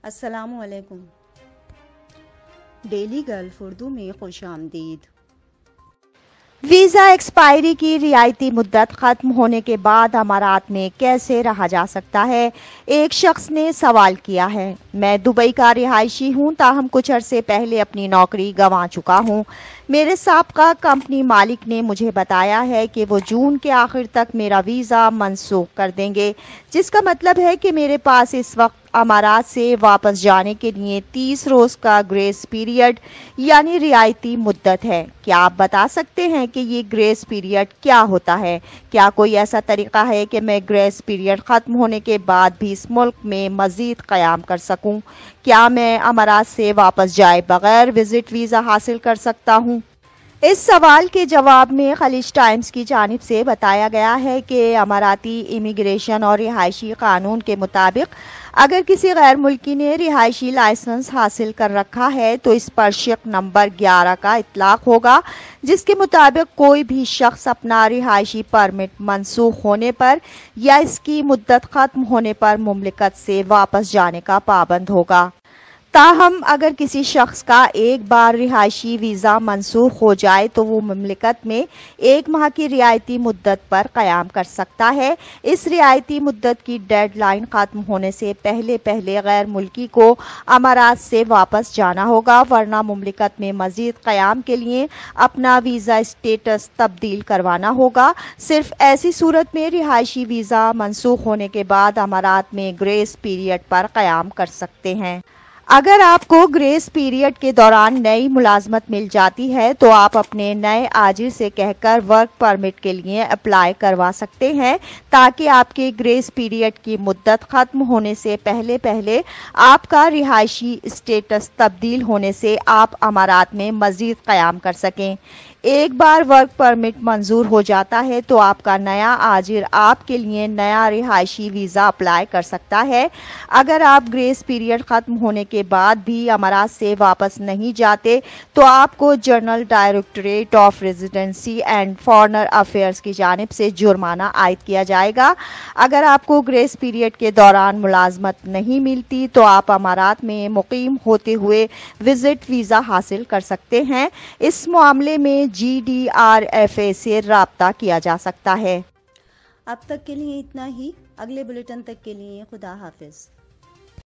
السلام علیکم۔ Daily golf Urdu میں خوش آمدید۔ ویزا ایکسپائری کی رعایتی مدت ختم ہونے کے بعد امارات میں کیسے رہا جا سکتا ہے؟ ایک شخص نے سوال کیا ہے۔ میں دبئی کا رہائشی ہوں، تاہم کچھ عرصے پہلے اپنی نوکری گنوا چکا ہوں۔ میرے سابقہ کمپنی مالک نے مجھے بتایا ہے کہ وہ جون کے آخر تک میرا ویزا منسوخ کر دیں گے، جس کا مطلب ہے کہ میرے پاس اس وقت امارات سے واپس جانے کے لیے 30 روز کا گریس پیریڈ یعنی رعایتی مدت ہے۔ کیا آپ بتا سکتے ہیں کہ یہ گریس پیریڈ کیا ہوتا ہے؟ کیا کوئی ایسا طریقہ ہے کہ میں گریس پیریڈ ختم ہونے کے بعد بھی اس ملک میں مزید قیام کر سکوں؟ کیا میں امارات سے واپس جائے بغیر وزٹ ویزا حاصل کر سکتا ہوں؟ اس سوال کے جواب میں خلیج ٹائمز کی جانب سے بتایا گیا ہے کہ اماراتی امیگریشن اور رہائشی قانون کے مطابق اگر کسی غیر ملکی نے رہائشی لائسنس حاصل کر رکھا ہے تو اس پر شق نمبر 11 کا اطلاق ہوگا، جس کے مطابق کوئی بھی شخص اپنا رہائشی پرمٹ منسوخ ہونے پر یا اس کی مدت ختم ہونے پر مملکت سے واپس جانے کا پابند ہوگا۔ تاہم اگر کسی شخص کا ایک بار رہائشی ویزا منسوخ ہو جائے تو وہ مملکت میں 1 ماہ کی رعایتی مدت پر قیام کر سکتا ہے۔ اس رعایتی مدت کی ڈیڈ لائن ختم ہونے سے پہلے غیر ملکی کو امارات سے واپس جانا ہوگا، ورنہ مملکت میں مزید قیام کے لیے اپنا ویزا اسٹیٹس تبدیل کروانا ہوگا۔ صرف ایسی صورت میں رہائشی ویزا منسوخ ہونے کے بعد امارات میں گریس پیریڈ پر قیام کر سکتے ہیں۔ اگر آپ کو گریس پیریڈ کے دوران نئی ملازمت مل جاتی ہے تو آپ اپنے نئے آجر سے کہہ کر ورک پرمٹ کے لیے اپلائی کروا سکتے ہیں تاکہ آپ کے گریس پیریڈ کی مدت ختم ہونے سے پہلے آپ کا رہائشی اسٹیٹس تبدیل ہونے سے آپ امارات میں مزید قیام کر سکیں۔ ایک بار ورک پرمٹ منظور ہو جاتا ہے تو آپ کا نیا آجر آپ کے لیے نیا رہائشی ویزا اپلائی کر سکتا ہے۔ اگر آپ گریس پیریڈ ختم ہونے کے بعد بھی امارات سے واپس نہیں جاتے تو آپ کو general directorate of residency and foreigner affairs کی جانب سے جرمانہ عائد کیا جائے گا۔ اگر آپ کو گریس پیریڈ کے دوران ملازمت نہیں ملتی تو آپ امارات میں مقیم ہوتے ہوئے وزٹ ویزا حاصل کر سکتے ہیں۔ اس معاملے میں GDRFA سے رابطہ کیا جا سکتا ہے۔ اب تک کے لیے اتنا ہی۔ اگلے بلیٹن تک کے لیے خدا حافظ۔